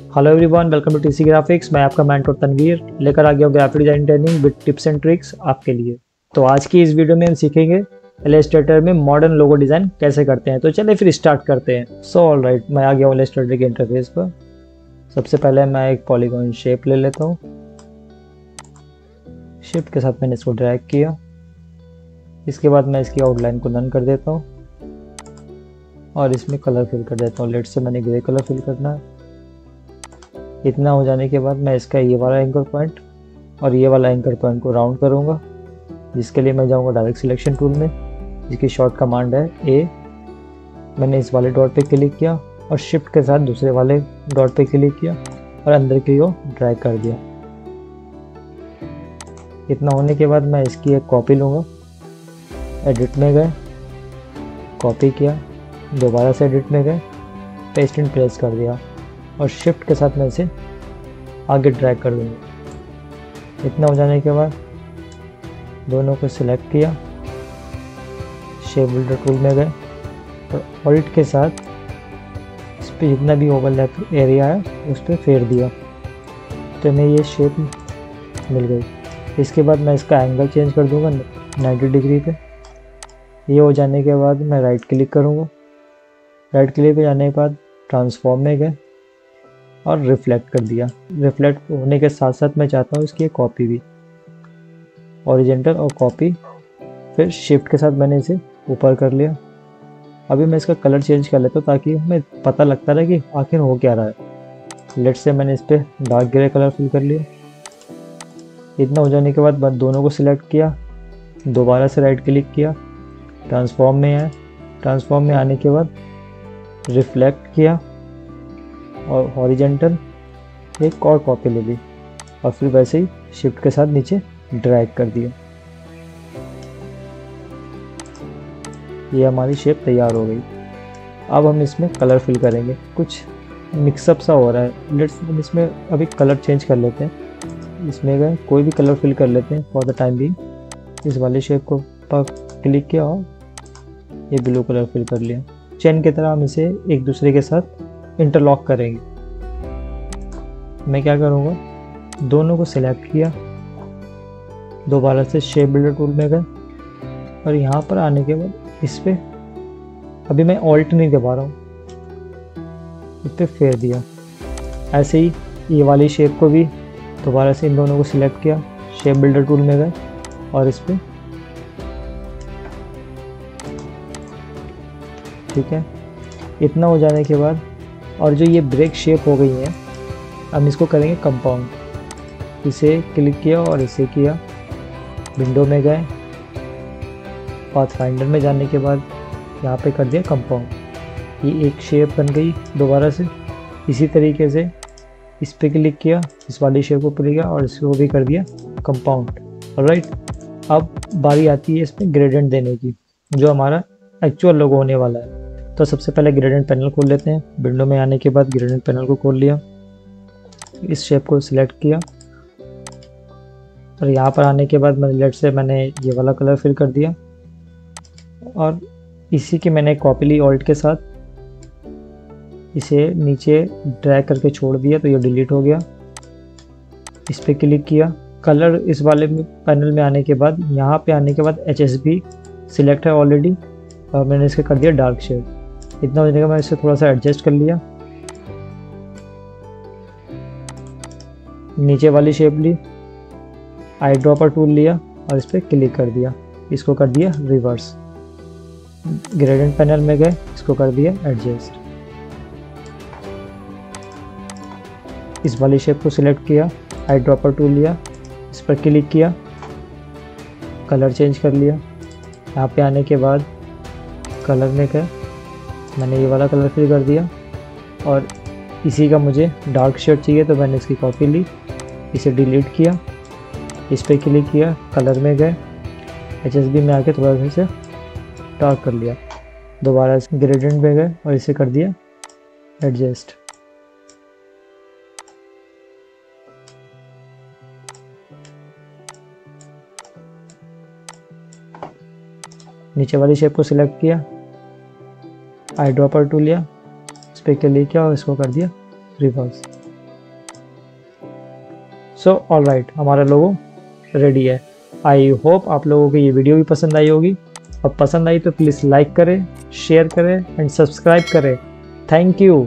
Hello everyone, welcome to TC graphics. मैं आपका mentor Tanveer लेकर आ गया हूँ graphic design training with tips and tricks आपके लिए। तो आज की इस वीडियो में हम सीखेंगे इलस्ट्रेटर में मॉडर्न लोगो डिज़ाइन कैसे करते हैं। तो चलिए फिर स्टार्ट करते हैं। सो ऑलराइट, मैं आ गया हूँ इलस्ट्रेटर के इंटरफेस पर। सबसे पहले मैं एक पॉलीगॉन शेप ले लेता हूँ। शिफ्ट के साथ मैंने इसको ड्रैग किया। इसके बाद मैं इसकी आउटलाइन को नन कर देता हूँ और इसमें कलर फिल कर देता हूँ। लेट्स से मैंने ग्रे कलर फिल करना है। इतना हो जाने के बाद मैं इसका ये वाला एंकर पॉइंट और ये वाला एंकर पॉइंट को राउंड करूँगा, जिसके लिए मैं जाऊँगा डायरेक्ट सिलेक्शन टूल में, जिसकी शॉर्ट कमांड है ए। मैंने इस वाले डॉट पे क्लिक किया और शिफ्ट के साथ दूसरे वाले डॉट पे क्लिक किया और अंदर की ओर ड्रैग कर दिया। इतना होने के बाद मैं इसकी एक कॉपी लूँगा। एडिट में गए, कॉपी किया, दोबारा से एडिट में गए, पेस्ट एंड प्लेस कर दिया और शिफ्ट के साथ मैं इसे आगे ड्रैग कर दूँगा। इतना हो जाने के बाद दोनों को सिलेक्ट किया, शेप बिल्डर टूल में गए और ऑल्ट के साथ इस पर जितना भी ओवरलैप एरिया है उस पर फेर दिया तो हमें ये शेप मिल गई। इसके बाद मैं इसका एंगल चेंज कर दूँगा 90 डिग्री पे। ये हो जाने के बाद मैं राइट क्लिक करूँगा। राइट क्लिक पे जाने के बाद ट्रांसफॉर्म में गए और रिफ्लेक्ट कर दिया। रिफ्लेक्ट होने के साथ साथ मैं चाहता हूँ इसकी एक कॉपी भी, ओरिजेंटल और कॉपी। फिर शिफ्ट के साथ मैंने इसे ऊपर कर लिया। अभी मैं इसका कलर चेंज कर लेता हूँ ताकि हमें पता लगता रहे कि आखिर हो क्या रहा है। लेट्स से मैंने इस पर डार्क ग्रे कलर फिल कर लिया। इतना हो जाने के बाद दोनों को सिलेक्ट किया, दोबारा से राइट क्लिक किया, ट्रांसफॉर्म में आया। ट्रांसफॉर्म में आने के बाद रिफ्लेक्ट किया और हॉरिजेंटल एक और कॉपी ले ली और फिर वैसे ही शिफ्ट के साथ नीचे ड्रैग कर दिया। ये हमारी शेप तैयार हो गई। अब हम इसमें कलर फिल करेंगे। कुछ मिक्सअप सा हो रहा है, लेट्स हम इसमें अभी कलर चेंज कर लेते हैं। इसमें गए, कोई भी कलर फिल कर लेते हैं फॉर द टाइम बीइंग। इस वाले शेप को क्लिक किया और ये ब्लू कलर फिल कर लिया। चेन की तरह हम इसे एक दूसरे के साथ इंटरलॉक करेंगे। मैं क्या करूँगा, दोनों को सिलेक्ट किया, दोबारा से शेप बिल्डर टूल में गए और यहाँ पर आने के बाद इस पर अभी मैं ऑल्ट नहीं दबा रहा हूँ, इस पर फेर दिया। ऐसे ही ये वाली शेप को भी दोबारा से इन दोनों को सिलेक्ट किया, शेप बिल्डर टूल में गए और इस पर ठीक है। इतना हो जाने के बाद और जो ये ब्रेक शेप हो गई है, हम इसको करेंगे कंपाउंड। इसे क्लिक किया और इसे किया, विंडो में गए, पाथफाइंडर में जाने के बाद यहाँ पे कर दिया कंपाउंड। ये एक शेप बन गई दोबारा से। इसी तरीके से इस पे क्लिक किया, इस वाली शेप को क्लिक किया और इसको भी कर दिया कंपाउंड। ऑलराइट, अब बारी आती है इसमें ग्रेडियंट देने की, जो हमारा एक्चुअल लोगो होने वाला है। तो सबसे पहले ग्रेडियंट पैनल खोल लेते हैं। विंडो में आने के बाद ग्रेडियंट पैनल को खोल लिया, इस शेप को सिलेक्ट किया और यहाँ पर आने के बाद मैंने ये वाला कलर फिल कर दिया और इसी की मैंने कॉपी ली ऑल्ट के साथ, इसे नीचे ड्रैग करके छोड़ दिया तो ये डिलीट हो गया। इस पर क्लिक किया, कलर इस वाले पैनल में आने के बाद यहाँ पे आने के बाद HSB सिलेक्ट है ऑलरेडी और मैंने इसका कर दिया डार्क शेड। इतना हो जाने का मैं इसे थोड़ा सा एडजस्ट कर लिया। नीचे वाली शेप ली, आई ड्रॉपर टूल लिया और इस पर क्लिक कर दिया, इसको कर दिया रिवर्स। ग्रेडियंट पैनल में गए, इसको कर दिया एडजस्ट। इस वाली शेप को सिलेक्ट किया, आई ड्रॉपर टूल लिया, इस पर क्लिक किया, कलर चेंज कर लिया। यहाँ पे आने के बाद कलर में गए, मैंने ये वाला कलर फिल कर दिया और इसी का मुझे डार्क शेड चाहिए तो मैंने इसकी कॉपी ली, इसे डिलीट किया, इस पर क्लिक किया, कलर में गए, HSB में आके थोड़ा सा डार्क कर लिया, दोबारा ग्रेडियंट में गए और इसे कर दिया एडजस्ट। नीचे वाली शेप को सिलेक्ट किया, आई ड्रॉपर टूल लिया, इस पर क्लिक किया और इसको कर दिया रिवर्स। सो ऑलराइट, हमारा लोगो रेडी है। आई होप आप लोगों को ये वीडियो भी पसंद आई होगी। अब पसंद आई तो प्लीज़ लाइक करें, शेयर करें एंड सब्सक्राइब करें। Thank you.